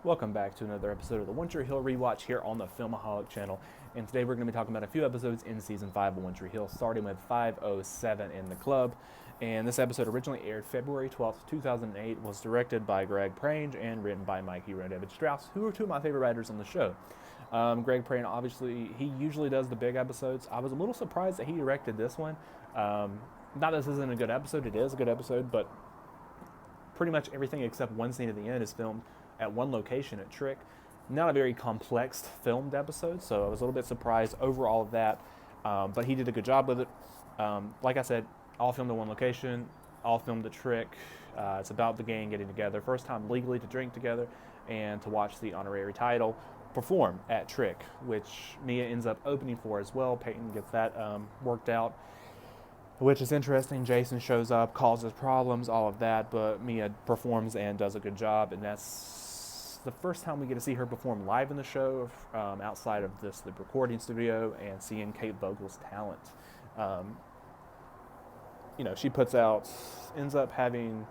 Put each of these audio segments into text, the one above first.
Welcome back to another episode of the One Tree Hill Rewatch here on the Filmaholic channel. And today we're going to be talking about a few episodes in Season 5 of One Tree Hill, starting with 507 in the Club. And this episode originally aired February 12th, 2008, was directed by Greg Prange and written by Mike Hero and David Strauss, who are two of my favorite writers on the show. Greg Prange, obviously, he usually does the big episodes. I was a little surprised that he directed this one. Not that this isn't a good episode, it is a good episode, but pretty much everything except one scene at the end is filmed at one location at Trick. Not a very complex filmed episode, so I was a little bit surprised over all of that, but he did a good job with it. Like I said, all filmed at one location, all filmed at Trick. It's about the gang getting together, first time legally to drink together and to watch the honorary title perform at Trick, which Mia ends up opening for as well. Peyton gets that worked out, which is interesting. Jason shows up, causes problems, all of that, but Mia performs and does a good job, and that's the first time we get to see her perform live in the show, outside of the recording studio, and seeing Kate Vogel's talent. She ends up having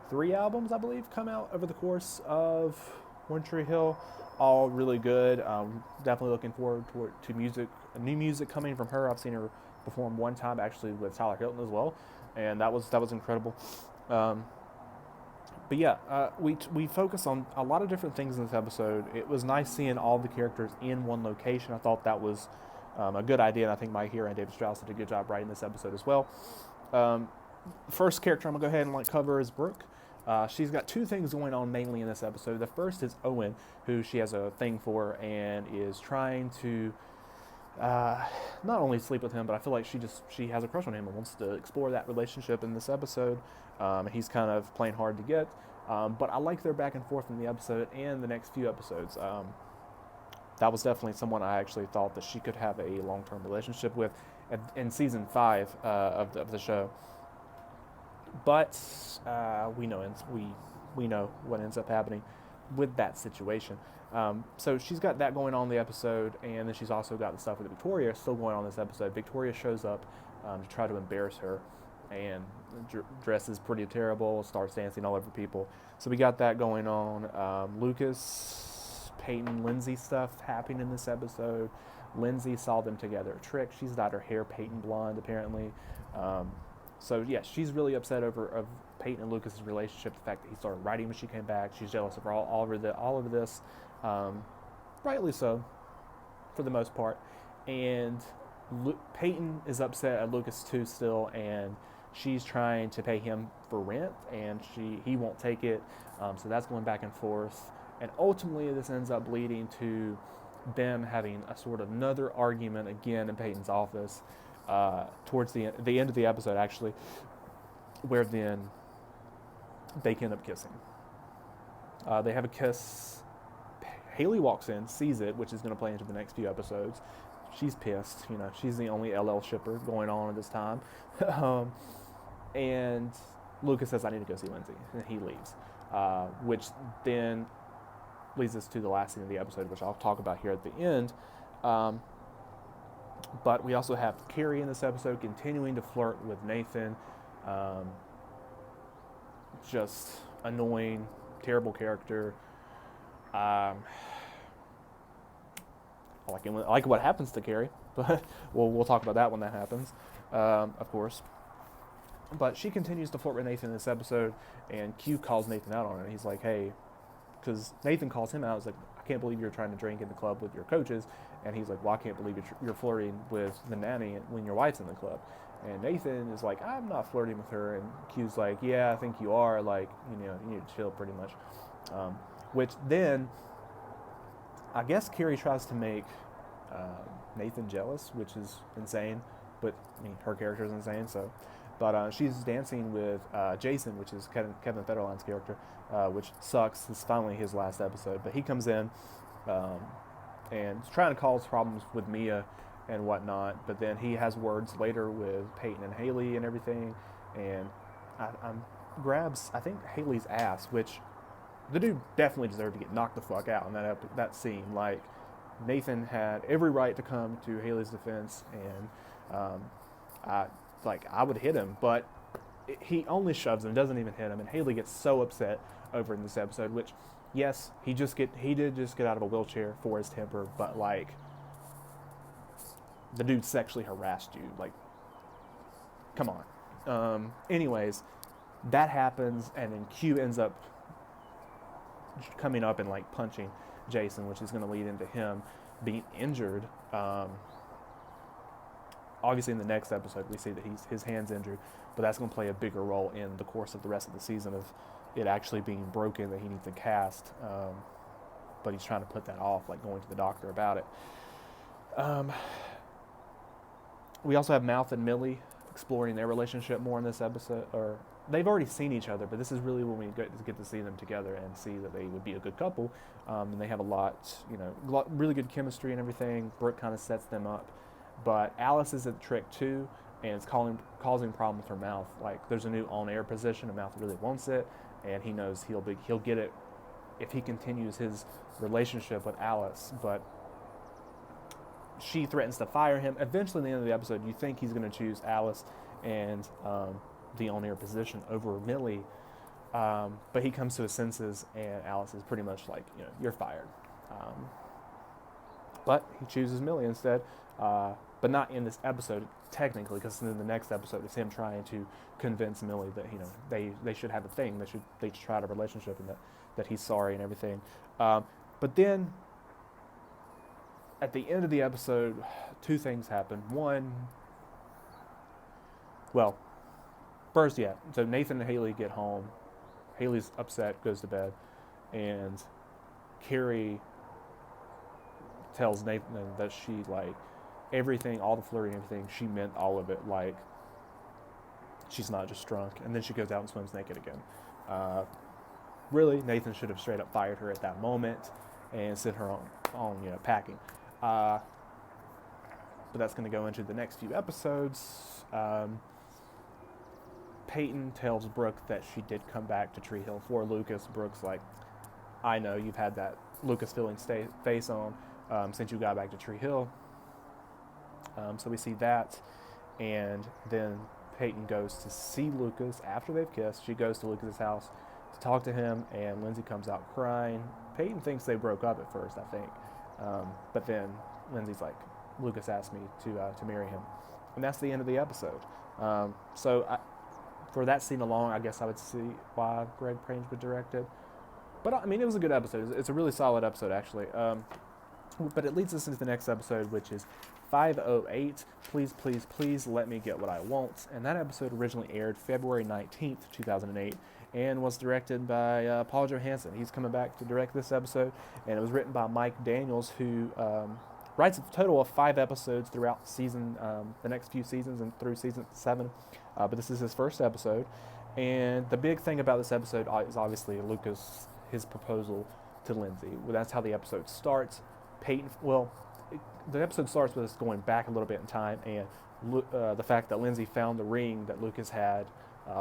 3 albums, I believe, come out over the course of One Tree Hill, all really good. Definitely looking forward to new music coming from her. I've seen her perform one time actually with Tyler Hilton as well, and that was incredible. But yeah, we focus on a lot of different things in this episode. It was nice seeing all the characters in one location. I thought that was a good idea, and I think Mike Hero and David Strauss did a good job writing this episode as well. First character I'm going to go ahead and cover is Brooke. She's got 2 things going on mainly in this episode. The first is Owen, who she has a thing for and is trying to not only sleep with him, but I feel like she has a crush on him and wants to explore that relationship in this episode. He's kind of playing hard to get, but I like their back and forth in the episode and the next few episodes. That was definitely someone I actually thought that she could have a long-term relationship with in season 5 of the show. But we know what ends up happening with that situation. So she's got that going on in the episode, and then she's also got the stuff with Victoria still going on in this episode. Victoria shows up to try to embarrass her, and dresses pretty terrible, starts dancing all over people. So we got that going on. Lucas, Peyton, Lindsay stuff happening in this episode. Lindsay saw them together at Trick. She's dyed her hair Peyton blonde, apparently. So yeah, she's really upset over Peyton and Lucas's relationship. The fact that he started writing when she came back. She's jealous of her all over this. Rightly so, for the most part. And Peyton is upset at Lucas too still, and she's trying to pay him for rent, and he won't take it. So that's going back and forth. And ultimately, this ends up leading to them having a sort of another argument again in Peyton's office towards the end of the episode, actually, where then they end up kissing. They have a kiss. Haley walks in, sees it, which is going to play into the next few episodes. She's pissed. She's the only LL shipper going on at this time. And Lucas says, I need to go see Lindsay. And he leaves, which then leads us to the last scene of the episode, which I'll talk about here at the end. But we also have Carrie in this episode continuing to flirt with Nathan. Just annoying, terrible character. I like what happens to Carrie, but we'll talk about that when that happens, of course. But she continues to flirt with Nathan in this episode, and Q calls Nathan out on it. He's like, hey, because Nathan calls him out. He's like, I can't believe you're trying to drink in the club with your coaches. And he's like, well, I can't believe you're flirting with the nanny when your wife's in the club. And Nathan is like, I'm not flirting with her. And Q's like, yeah, I think you are. Like, you need to chill pretty much. Which then, I guess Carrie tries to make Nathan jealous, which is insane. But, her character is insane, so. But she's dancing with Jason, which is Kevin Federline's character, which sucks. It's finally his last episode. But he comes in and is trying to cause problems with Mia and whatnot. But then he has words later with Peyton and Haley and everything. And grabs, I think, Haley's ass, which the dude definitely deserved to get knocked the fuck out in that scene. Like, Nathan had every right to come to Haley's defense, and I would hit him, but he only shoves him, doesn't even hit him, and Haley gets so upset over in this episode, which yes, he did just get out of a wheelchair for his temper, but like the dude sexually harassed you. Like, come on. Anyways, that happens, and then Q ends up coming up and like punching Jason, which is going to lead into him being injured. Obviously, in the next episode, we see that his hand's injured, but that's going to play a bigger role in the course of the rest of the season of it actually being broken that he needs a cast. But he's trying to put that off, like going to the doctor about it. We also have Mouth and Millie exploring their relationship more in this episode. Or they've already seen each other, but this is really when we get to see them together and see that they would be a good couple. And they have a lot, really good chemistry and everything. Brooke kind of sets them up. But Alice is a trick too, and it's causing problems with her mouth. Like, there's a new on-air position, and Mouth really wants it, and he knows he'll get it if he continues his relationship with Alice. But she threatens to fire him. Eventually, at the end of the episode, you think he's going to choose Alice and the on-air position over Millie, but he comes to his senses, and Alice is pretty much like, you're fired. But he chooses Millie instead, but not in this episode technically, because in the next episode it's him trying to convince Millie that they should have a thing, they should try out a relationship, and that he's sorry and everything. But then at the end of the episode, two things happen. One, well, first, so Nathan and Haley get home. Haley's upset, goes to bed, and Carrie tells Nathan that she, like, everything, all the flirting and everything, she meant all of it, like, she's not just drunk. And then she goes out and swims naked again. Really, Nathan should have straight up fired her at that moment and sent her on packing. But that's going to go into the next few episodes. Peyton tells Brooke that she did come back to Tree Hill for Lucas. Brooke's like, I know you've had that Lucas feeling face on since you got back to Tree Hill. So we see that, and then Peyton goes to see Lucas after they've kissed. She goes to Lucas's house to talk to him, and Lindsay comes out crying. Peyton thinks they broke up at first, I think, but then Lindsay's like, Lucas asked me to marry him, and that's the end of the episode. For that scene alone, I guess I would see why Greg Prange would direct it. But I mean, it was a good episode. It's a really solid episode, actually. But it leads us into the next episode, which is 508, Please, Please, Please Let Me Get What I Want. And that episode originally aired February 19th, 2008, and was directed by Paul Johansson. He's coming back to direct this episode, and it was written by Mike Daniels, who writes a total of 5 episodes throughout the next few seasons and through season 7. But this is his first episode. And the big thing about this episode is obviously his proposal to Lindsay. Well, that's how the episode starts. The episode starts with us going back a little bit in time, and the fact that Lindsay found the ring that Lucas had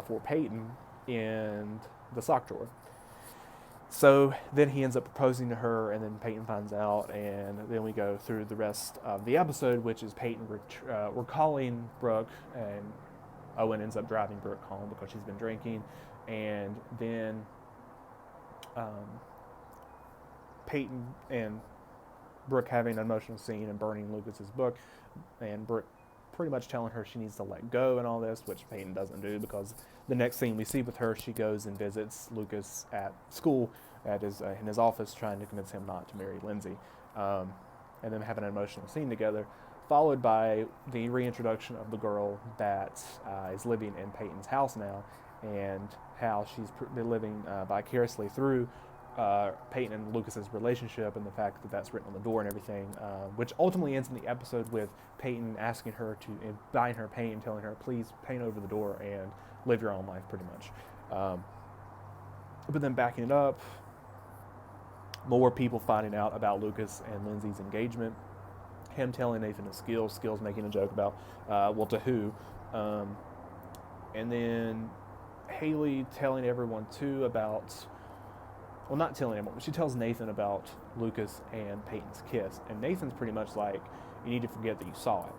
for Peyton in the sock drawer. So then he ends up proposing to her, and then Peyton finds out, and then we go through the rest of the episode, which is Peyton recalling Brooke, and Owen ends up driving Brooke home because she's been drinking, and then Peyton and Brooke having an emotional scene and burning Lucas's book, and Brooke pretty much telling her she needs to let go and all this, which Peyton doesn't do, because the next scene we see with her, she goes and visits Lucas at school, in his office, trying to convince him not to marry Lindsay, and then having an emotional scene together, followed by the reintroduction of the girl that is living in Peyton's house now, and how she's been living vicariously through Peyton and Lucas's relationship, and the fact that that's written on the door and everything, which ultimately ends in the episode with Peyton asking her to, buying her paint and telling her, please paint over the door and live your own life, pretty much. But then backing it up, more people finding out about Lucas and Lindsay's engagement, him telling Nathan to Skills making a joke about, to who, and then Haley telling everyone too about, well, not telling everyone, but she tells Nathan about Lucas and Peyton's kiss, and Nathan's pretty much like, you need to forget that you saw it.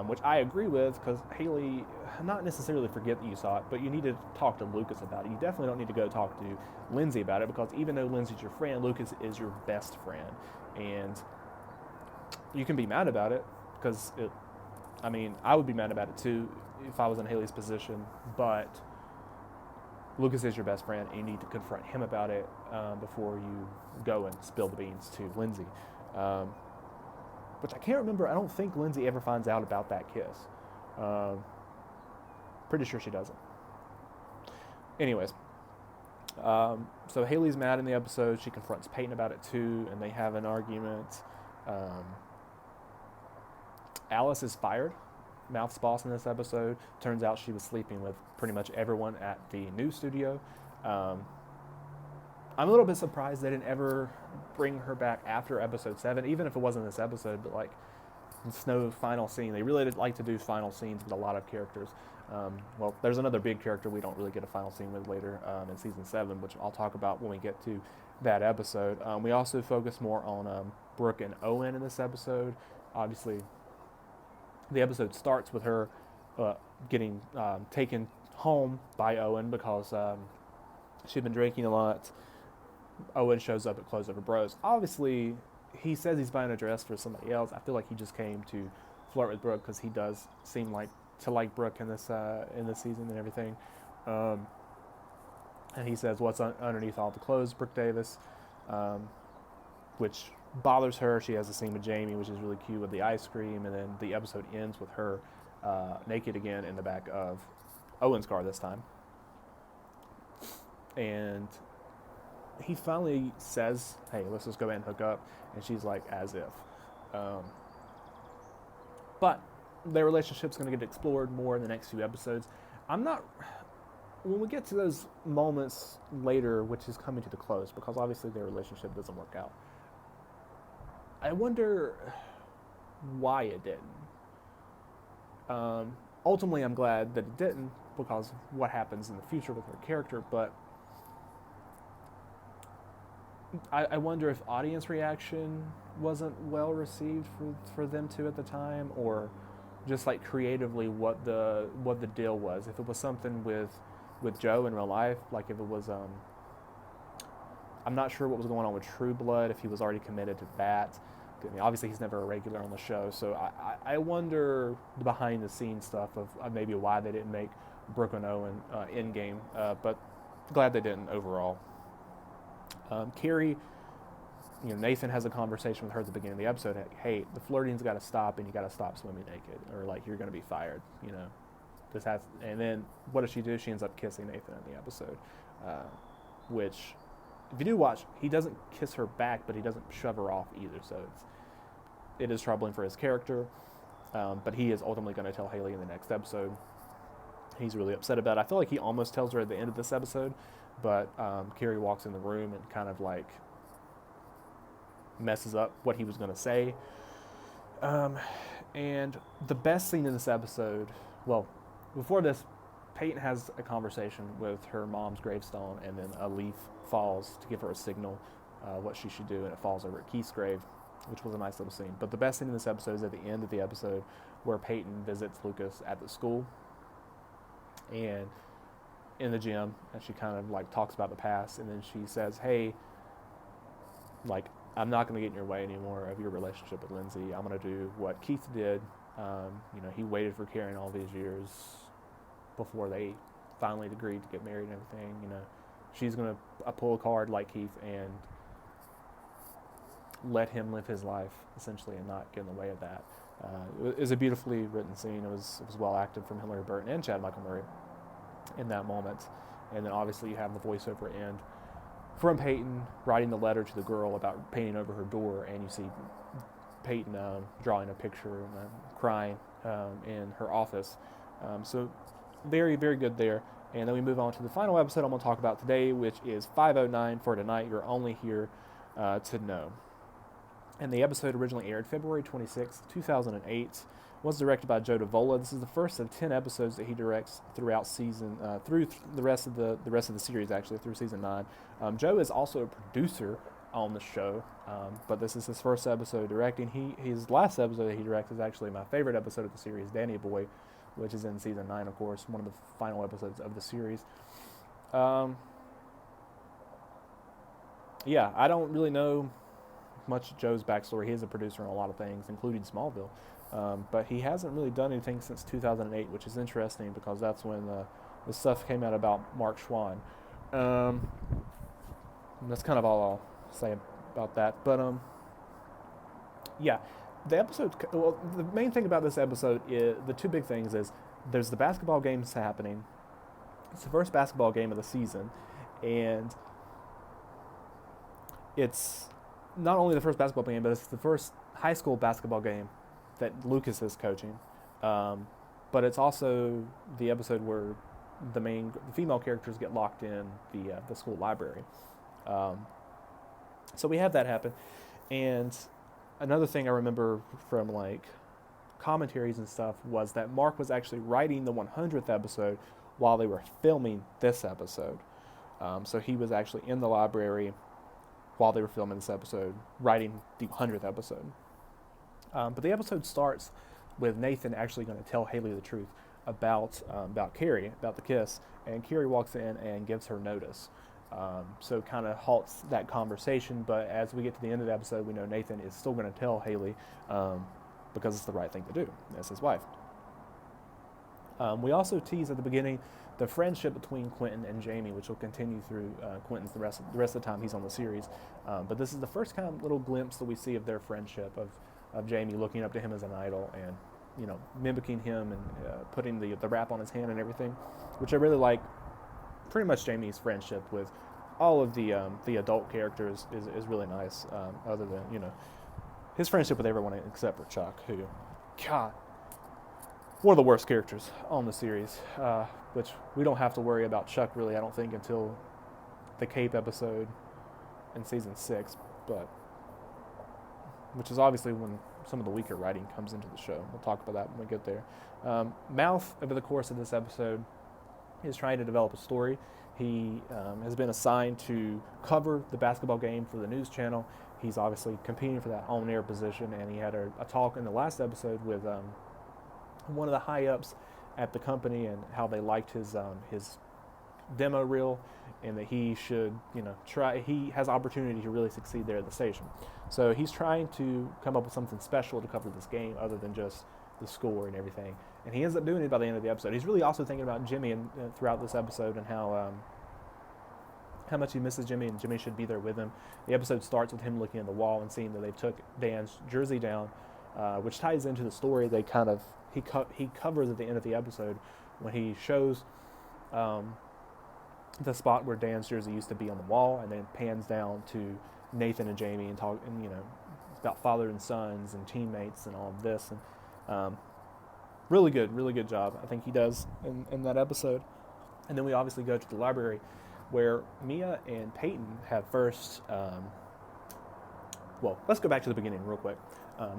which I agree with, because Haley, not necessarily forget that you saw it, but you need to talk to Lucas about it. You definitely don't need to go talk to Lindsay about it, because even though Lindsay's your friend, Lucas is your best friend. And you can be mad about it, because I would be mad about it too if I was in Haley's position, but Lucas is your best friend, and you need to confront him about it before you go and spill the beans to Lindsay. Which I can't remember. I don't think Lindsay ever finds out about that kiss. Pretty sure she doesn't. Anyways, so Haley's mad in the episode. She confronts Peyton about it too, and they have an argument. Alice is fired, Mouth's boss in this episode. Turns out she was sleeping with pretty much everyone at the news studio. I'm a little bit surprised they didn't ever bring her back after episode 7, even if it wasn't this episode, but like Snow final scene. They really did like to do final scenes with a lot of characters. Well, there's another big character we don't really get a final scene with later in season 7, which I'll talk about when we get to that episode. We also focus more on Brooke and Owen in this episode. Obviously, the episode starts with her getting taken home by Owen because she'd been drinking a lot. Owen shows up at Close Over Bros. Obviously, he says he's buying a dress for somebody else. I feel like he just came to flirt with Brooke, because he does seem to like Brooke in this season and everything. And he says, "What's underneath all the clothes, Brooke Davis?" Which bothers her. She has a scene with Jamie, which is really cute, with the ice cream, and then the episode ends with her naked again in the back of Owen's car this time. And he finally says, "Hey, let's just go ahead and hook up," and she's like, "As if." But their relationship's going to get explored more in the next few episodes. When we get to those moments later, which is coming to the close, because obviously their relationship doesn't work out, I wonder why it didn't. Ultimately, I'm glad that it didn't, because of what happens in the future with her character, but I wonder if audience reaction wasn't well received for them two at the time, or just like creatively what the deal was. If it was something with Joe in real life, like if it was I'm not sure what was going on with True Blood, if he was already committed to that. I mean, obviously he's never a regular on the show, so I wonder the behind the scenes stuff of maybe why they didn't make Brooke and Owen in game, but glad they didn't overall. Carrie, Nathan has a conversation with her at the beginning of the episode. Hey, the flirting's got to stop, and you got to stop swimming naked, or like you're going to be fired. This has. And then what does she do? She ends up kissing Nathan in the episode, which, if you do watch, he doesn't kiss her back, but he doesn't shove her off either. So it is troubling for his character, but he is ultimately going to tell Haley in the next episode. He's really upset about it. I feel like he almost tells her at the end of this episode, but Carrie walks in the room and kind of like messes up what he was going to say. And the best scene in this episode, well, before this, Peyton has a conversation with her mom's gravestone, and then a leaf falls to give her a signal what she should do, and it falls over at Keith's grave, which was a nice little scene. But the best scene in this episode is at the end of the episode, where Peyton visits Lucas at the school and in the gym, and she kind of like talks about the past, and then she says, "Hey, like, I'm not going to get in your way anymore of your relationship with Lindsay. I'm going to do what Keith did. He waited for Karen all these years before they finally agreed to get married and everything. She's going to pull a card like Keith and let him live his life, essentially, and not get in the way of that." It was a beautifully written scene. It was well acted from Hillary Burton and Chad Michael Murray in that moment. And then obviously you have the voiceover end from Peyton writing the letter to the girl about painting over her door, and you see Peyton drawing a picture and crying in her office. So very, very good there. And then we move on to the final episode I'm going to talk about today, which is 509 for Tonight. You're Only Here to Know. And the episode originally aired February 26, 2008. Was directed by Joe Davola. This is the first of 10 episodes that he directs throughout season, through the rest of the series, actually through season 9. Joe is also a producer on the show, but this is his first episode directing. His last episode that he directs is actually my favorite episode of the series, Danny Boy, which is in season 9, of course, one of the final episodes of the series. Yeah, I don't really know much of Joe's backstory. He is a producer on a lot of things, including Smallville, but he hasn't really done anything since 2008, which is interesting because that's when the stuff came out about Mark Schwann. That's kind of all I'll say about that. But yeah, the episode. Well, the main thing about this episode is the two big things is there's the basketball games happening. It's the first basketball game of the season, and it's not only the first basketball game, but it's the first high school basketball game that Lucas is coaching. But it's also the episode where the female characters get locked in the school library. So we have that happen. And another thing I remember from like commentaries and stuff was that Mark was actually writing the 100th episode while they were filming this episode. So he was actually in the library while they were filming this episode, writing the 100th episode. But the episode starts with Nathan actually going to tell Haley the truth about Carrie, about the kiss, and Carrie walks in and gives her notice. So kind of halts that conversation, but as we get to the end of the episode, we know Nathan is still going to tell Haley because it's the right thing to do as his wife. We also tease at the beginning the friendship between Quentin and Jamie, which will continue through Quentin's the rest of the time he's on the series. But this is the first kind of little glimpse that we see of their friendship, of Jamie looking up to him as an idol and, you know, mimicking him and putting the wrap on his hand and everything, which I really like. Pretty much Jamie's friendship with all of the adult characters is really nice, other than, you know, his friendship with everyone except for Chuck, who, God, one of the worst characters on the series, which we don't have to worry about Chuck really, I don't think, until the Cape episode in season 6, but which is obviously when some of the weaker writing comes into the show. We'll talk about that when we get there. Mouth, over the course of this episode, is trying to develop a story. He has been assigned to cover the basketball game for the news channel. He's obviously competing for that on-air position, and he had a talk in the last episode with one of the high-ups at the company and how they liked his demo reel, and that he should, you know, try. He has opportunity to really succeed there at the station. So he's trying to come up with something special to cover this game other than just the score and everything. And he ends up doing it by the end of the episode. He's really also thinking about Jimmy and throughout this episode and how much he misses Jimmy and Jimmy should be there with him. The episode starts with him looking at the wall and seeing that they took Dan's jersey down, which ties into the story. They kind of he covers at the end of the episode when he shows the spot where Dan's jersey used to be on the wall, and then pans down to Nathan and Jamie and talk, and, you know, about father and sons and teammates and all of this. And really good job I think he does in that episode. And then we obviously go to the library where Mia and Peyton have first well, let's go back to the beginning real quick.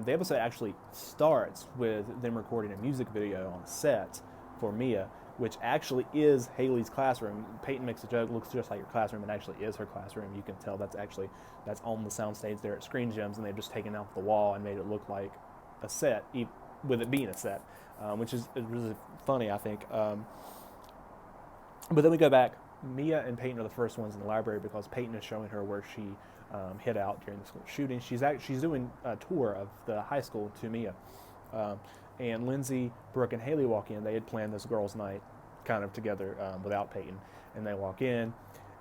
The episode actually starts with them recording a music video on set for Mia, which actually is Haley's classroom. Peyton makes a joke, looks just like your classroom, and actually is her classroom. You can tell that's on the soundstage there at Screen Gems, and they've just taken out the wall and made it look like a set, with it being a set, which is really funny, I think. But then we go back. Mia and Peyton are the first ones in the library because Peyton is showing her where she hid out during the school shooting. She's doing a tour of the high school to Mia. And Lindsay, Brooke, and Haley walk in. They had planned this girls' night kind of together without Peyton. And they walk in.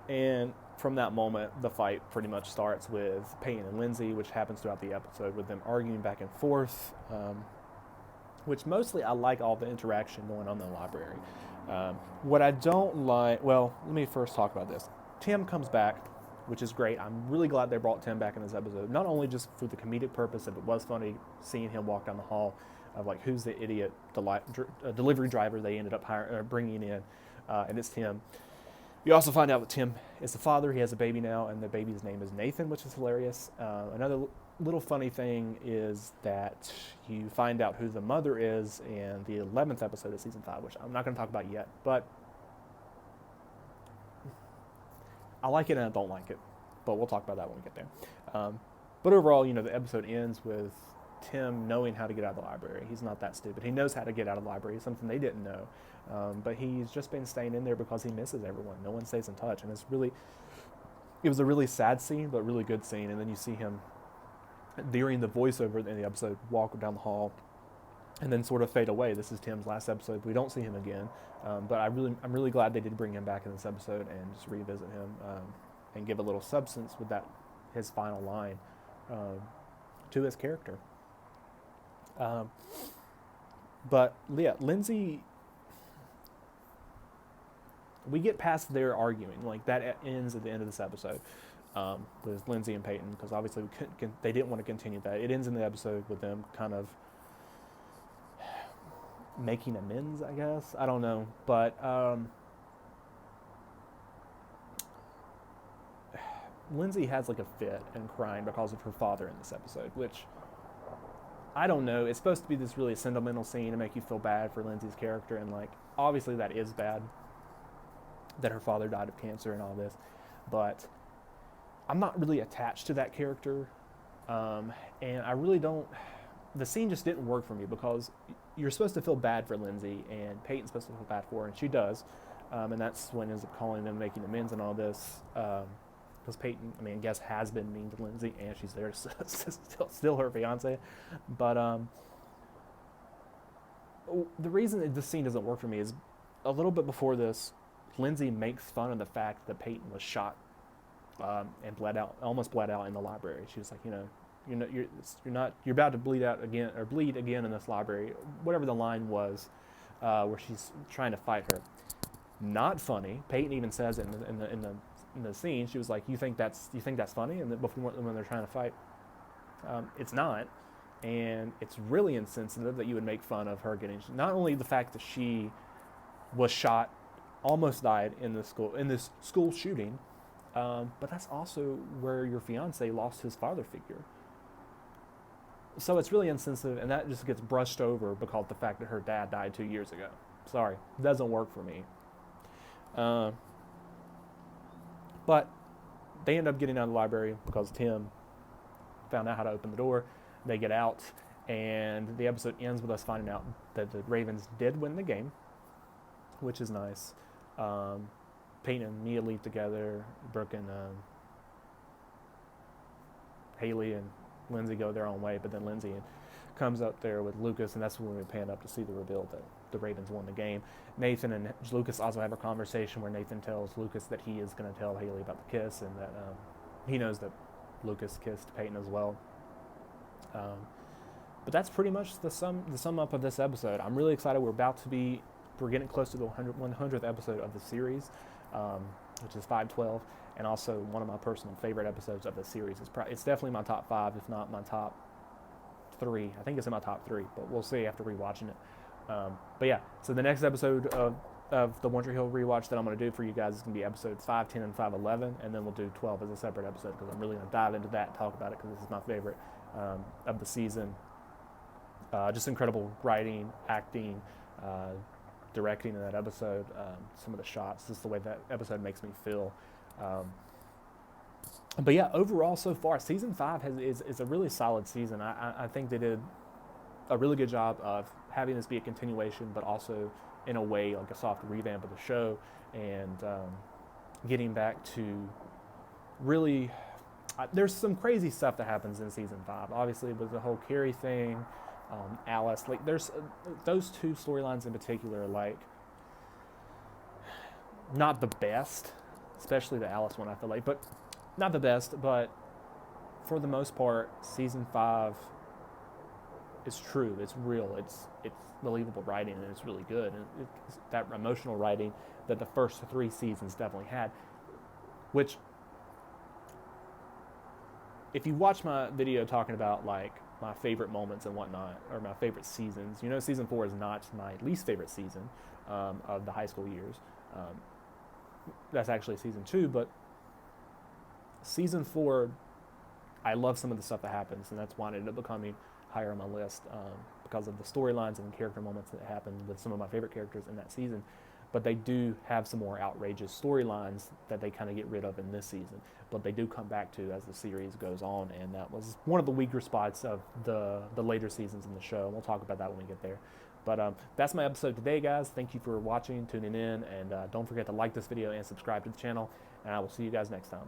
And from that moment, the fight pretty much starts with Peyton and Lindsay, which happens throughout the episode with them arguing back and forth, which mostly I like all the interaction going on in the library. What I don't like, well, let me first talk about this. Tim comes back, which is great. I'm really glad they brought Tim back in this episode, not only just for the comedic purpose, if it was funny seeing him walk down the hall of like who's the idiot delivery driver they ended up bringing in, and it's Tim. You also find out that Tim is the father. He has a baby now, and the baby's name is Nathan, which is hilarious. Another little funny thing is that you find out who the mother is in the 11th episode of season 5, which I'm not going to talk about yet, but I like it and I don't like it. but we'll talk about that when we get there. But overall, the episode ends with Tim knowing how to get out of the library. He's not that stupid. He knows how to get out of the library, something they didn't know. But he's just been staying in there because he misses everyone. No one stays in touch. And it was a really sad scene, but really good scene. And then you see him, during the voiceover in the episode, walk down the hall and then sort of fade away. This is Tim's last episode. We don't see him again. But I'm really glad they did bring him back in this episode and just revisit him and give a little substance with his final line to his character. But yeah, Lindsay, we get past their arguing, like that ends at the end of this episode with Lindsay and Peyton, because obviously they didn't want to continue that. It ends in the episode with them kind of making amends, I guess. I don't know, but Lindsay has like a fit and crying because of her father in this episode, which I don't know. It's supposed to be this really sentimental scene to make you feel bad for Lindsay's character, and like obviously that is bad that her father died of cancer and all this, but I'm not really attached to that character, and I really don't. The scene just didn't work for me because you're supposed to feel bad for Lindsay, and Peyton's supposed to feel bad for her, and she does, and that's when ends up calling them, making amends and all this. Because Peyton, I guess, has been mean to Lindsay, and she's there still her fiance. But the reason that this scene doesn't work for me is a little bit before this, Lindsay makes fun of the fact that Peyton was shot and almost bled out in the library. She was like, you're about to bleed again in this library, whatever the line was, where she's trying to fight her. Not funny. Peyton even says it in the scene. She was like, you think that's funny? And before, when they're trying to fight, it's not, and it's really insensitive that you would make fun of her getting, not only the fact that she was shot, almost died in this school shooting, but that's also where your fiance lost his father figure. So it's really insensitive, and that just gets brushed over because of the fact that her dad died 2 years ago. Sorry, it doesn't work for me. But they end up getting out of the library because Tim found out how to open the door. They get out, and the episode ends with us finding out that the Ravens did win the game, which is nice. Peyton and Mia leave together. Brooke and Haley and Lindsay go their own way, but then Lindsay comes up there with Lucas, and that's when we pan up to see the reveal that the Ravens won the game. Nathan and Lucas also have a conversation where Nathan tells Lucas that he is going to tell Haley about the kiss, and that he knows that Lucas kissed Peyton as well. But that's pretty much the sum up of this episode. I'm really excited. We're getting close to the 100th episode of the series, which is 512, and also one of my personal favorite episodes of the series. It's definitely my top 5, if not my top 3. I think it's in my top 3, but we'll see after rewatching it. But yeah, so the next episode of the One Tree Hill rewatch that I'm going to do for you guys is going to be episodes 5, 10, and 511, and then we'll do 12 as a separate episode because I'm really going to dive into that and talk about it because this is my favorite of the season. Just incredible writing, acting, directing in that episode, some of the shots, just the way that episode makes me feel. But yeah, overall so far, season 5 is a really solid season. I think they did a really good job of having this be a continuation, but also in a way like a soft revamp of the show, and getting back to really, there's some crazy stuff that happens in season 5. Obviously, with the whole Carrie thing, Alice, like there's those two storylines in particular, like not the best, especially the Alice one. I feel like, but not the best, but for the most part, season 5 is true. It's real. It's believable writing, and it's really good. And it's that emotional writing that the first 3 seasons definitely had. Which, if you watch my video talking about like my favorite moments and whatnot, or my favorite seasons, season 4 is not my least favorite season of the high school years. That's actually season 2, but season 4, I love some of the stuff that happens, and that's why it ended up becoming higher on my list, because of the storylines and character moments that happened with some of my favorite characters in that season. but they do have some more outrageous storylines that they kind of get rid of in this season. But they do come back to as the series goes on, and that was one of the weaker spots of the later seasons in the show. And we'll talk about that when we get there. But that's my episode today, guys. Thank you for watching, tuning in, and don't forget to like this video and subscribe to the channel, and I will see you guys next time.